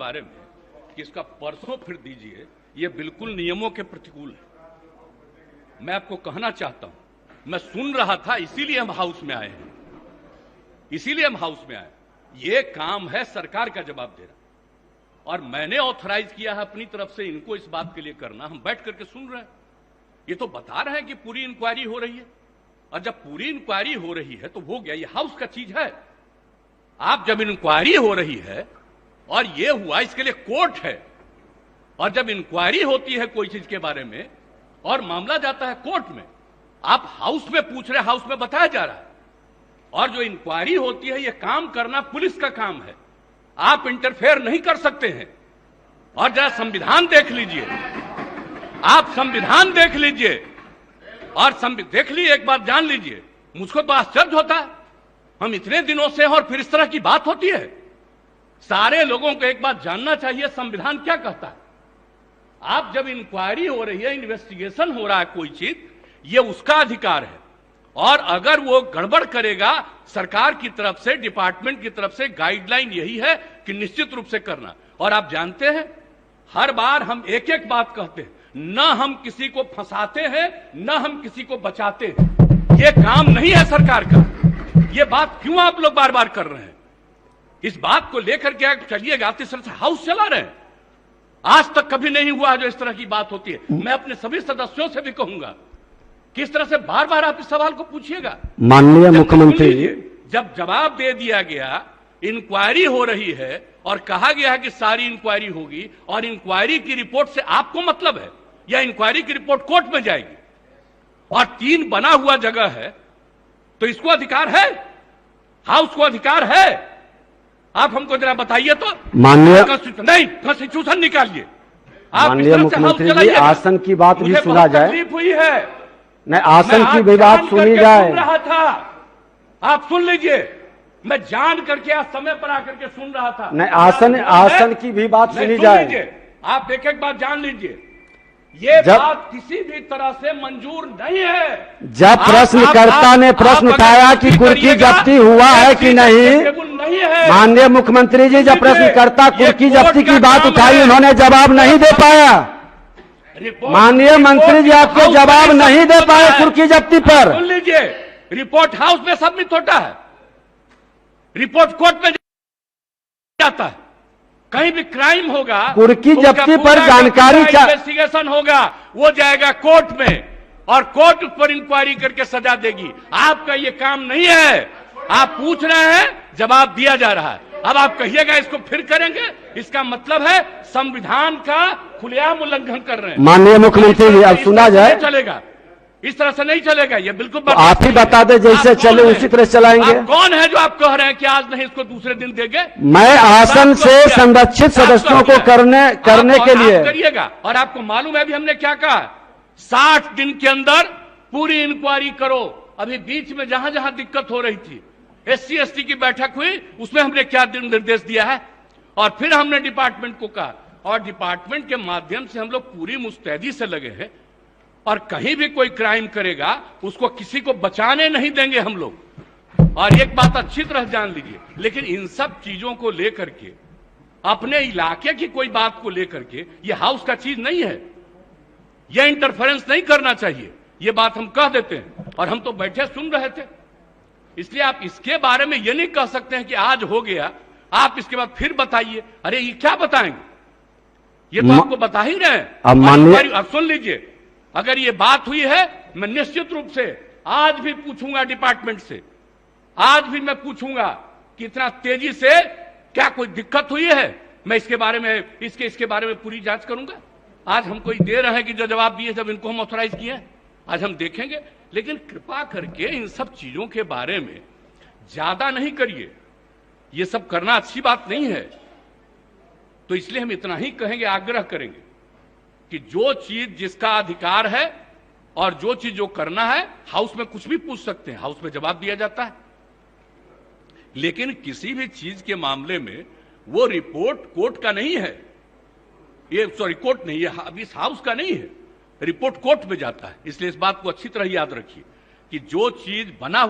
बारे में कि इसका परसों फिर दीजिए, ये बिल्कुल नियमों के प्रतिकूल है। मैं आपको कहना चाहता हूं, मैं सुन रहा था, इसीलिए हम हाउस में आए हैं, इसीलिए हम हाउस में आए। ये काम है सरकार का जवाब देना, और मैंने ऑथराइज किया है अपनी तरफ से इनको इस बात के लिए करना। हम बैठ करके सुन रहे हैं, ये तो बता रहे हैं कि पूरी इंक्वायरी हो रही है, और जब पूरी इंक्वायरी हो रही है तो हो गया, ये हाउस का चीज है। आप जब इंक्वायरी हो रही है और ये हुआ, इसके लिए कोर्ट है, और जब इंक्वायरी होती है कोई चीज के बारे में और मामला जाता है कोर्ट में, आप हाउस में पूछ रहे, हाउस में बताया जा रहा है, और जो इंक्वायरी होती है ये काम करना पुलिस का काम है, आप इंटरफेयर नहीं कर सकते हैं। और जरा संविधान देख लीजिए, आप संविधान देख लीजिए, और देख लीजिए, एक बात जान लीजिए, मुझको तो आश्चर्य होता है, हम इतने दिनों से हैं और फिर इस तरह की बात होती है। सारे लोगों को एक बात जानना चाहिए, संविधान क्या कहता है। आप जब इंक्वायरी हो रही है, इन्वेस्टिगेशन हो रहा है कोई चीज, ये उसका अधिकार है, और अगर वो गड़बड़ करेगा, सरकार की तरफ से, डिपार्टमेंट की तरफ से गाइडलाइन यही है कि निश्चित रूप से करना। और आप जानते हैं, हर बार हम एक एक बात कहते हैं, न हम किसी को फंसाते हैं, न हम किसी को बचाते हैं। ये काम नहीं है सरकार का। ये बात क्यों आप लोग बार बार कर रहे हैं? इस बात को लेकर के चलिएगा, इस तरह से हाउस चला रहे हैं। आज तक कभी नहीं हुआ जो इस तरह की बात होती है। मैं अपने सभी सदस्यों से भी कहूंगा, किस तरह से बार बार आप इस सवाल को पूछिएगा। माननीय मुख्यमंत्री, जब जवाब दे दिया गया, इंक्वायरी हो रही है और कहा गया है कि सारी इंक्वायरी होगी, और इंक्वायरी की रिपोर्ट से आपको मतलब है, या इंक्वायरी की रिपोर्ट कोर्ट में जाएगी, और 3 बना हुआ जगह है, तो इसको अधिकार है, हाउस को अधिकार है। आप हमको जरा बताइए तो। माननीय नहीं, कॉन्स्टिट्यूशन निकालिए। माननीय मुख्यमंत्री जी, आसन की बात भी सुना जाए। तकलीफ हुई है, नहीं, आसन की भी बात सुनी जाए। सुन रहा था, आप सुन लीजिए, मैं जान करके आज समय पर आकर के सुन रहा था। नहीं, आसन की भी बात सुनी जाए। आप एक एक बात जान लीजिए, ये बात किसी भी तरह से मंजूर नहीं है। जब प्रश्नकर्ता ने प्रश्न उठाया कि कुर्की जब्ती हुआ है कि नहीं, माननीय मुख्यमंत्री जी, जब प्रश्नकर्ता कुर्की जब्ती की बात उठाई, उन्होंने जवाब नहीं दे पाया। माननीय मंत्री जी, आपको जवाब नहीं दे पाए कुर्की जब्ती पर। सुन लीजिए, रिपोर्ट हाउस में सबमिट होता है, रिपोर्ट कोर्ट में जाता है। कहीं भी क्राइम होगा, कुर्की जब्ती पर जानकारी, इन्वेस्टिगेशन होगा, वो जाएगा कोर्ट में, और कोर्ट उस पर इंक्वायरी करके सजा देगी। आपका ये काम नहीं है। आप पूछ रहे हैं, जवाब दिया जा रहा है। अब आप कहिएगा इसको फिर करेंगे, इसका मतलब है संविधान का खुलेआम उल्लंघन कर रहे हैं। माननीय मुख्यमंत्री जी, अब सुना जाए। चलेगा, इस तरह से नहीं चलेगा, ये बिल्कुल तो आप ही बता दें, जैसे चले उसी तरह चलाएंगे। कौन है जो आप कह रहे हैं कि आज नहीं, इसको दूसरे दिन देंगे? मैं आसन से संरक्षित सदस्यों को करने के लिए करिएगा। और आपको मालूम है अभी हमने क्या कहा, 60 दिन के अंदर पूरी इंक्वायरी करो। अभी बीच में जहां जहां दिक्कत हो रही थी, SC ST की बैठक हुई, उसमें हमने क्या निर्देश दिया है, और फिर हमने डिपार्टमेंट को कहा, और डिपार्टमेंट के माध्यम से हम लोग पूरी मुस्तैदी से लगे हैं, और कहीं भी कोई क्राइम करेगा उसको किसी को बचाने नहीं देंगे हम लोग। और एक बात अच्छी तरह जान लीजिए, लेकिन इन सब चीजों को लेकर के, अपने इलाके की कोई बात को लेकर के, ये हाउस का चीज नहीं है, यह इंटरफेरेंस नहीं करना चाहिए, ये बात हम कह देते हैं। और हम तो बैठे सुन रहे थे, इसलिए आप इसके बारे में ये नहीं कह सकते हैं कि आज हो गया, आप इसके बाद फिर बताइए। अरे ये क्या बताएंगे, ये तो आपको बता ही रहे हैं। अब सुन लीजिए, अगर ये बात हुई है, मैं निश्चित रूप से आज भी पूछूंगा डिपार्टमेंट से, आज भी मैं पूछूंगा कि इतना तेजी से क्या कोई दिक्कत हुई है। मैं इसके बारे में, इसके बारे में पूरी जांच करूंगा। आज हमको दे रहे हैं कि जो जवाब दिए, जब इनको हम ऑथराइज किए हैं, आज हम देखेंगे। लेकिन कृपा करके इन सब चीजों के बारे में ज्यादा नहीं करिए, ये सब करना अच्छी बात नहीं है। तो इसलिए हम इतना ही कहेंगे, आग्रह करेंगे कि जो चीज जिसका अधिकार है और जो चीज जो करना है, हाउस में कुछ भी पूछ सकते हैं, हाउस में जवाब दिया जाता है। लेकिन किसी भी चीज के मामले में वो रिपोर्ट कोर्ट का नहीं है, ये सॉरी कोर्ट नहीं है, इस हाउस का नहीं है, रिपोर्ट कोर्ट में जाता है। इसलिए इस बात को अच्छी तरह याद रखिए कि जो चीज बना हुआ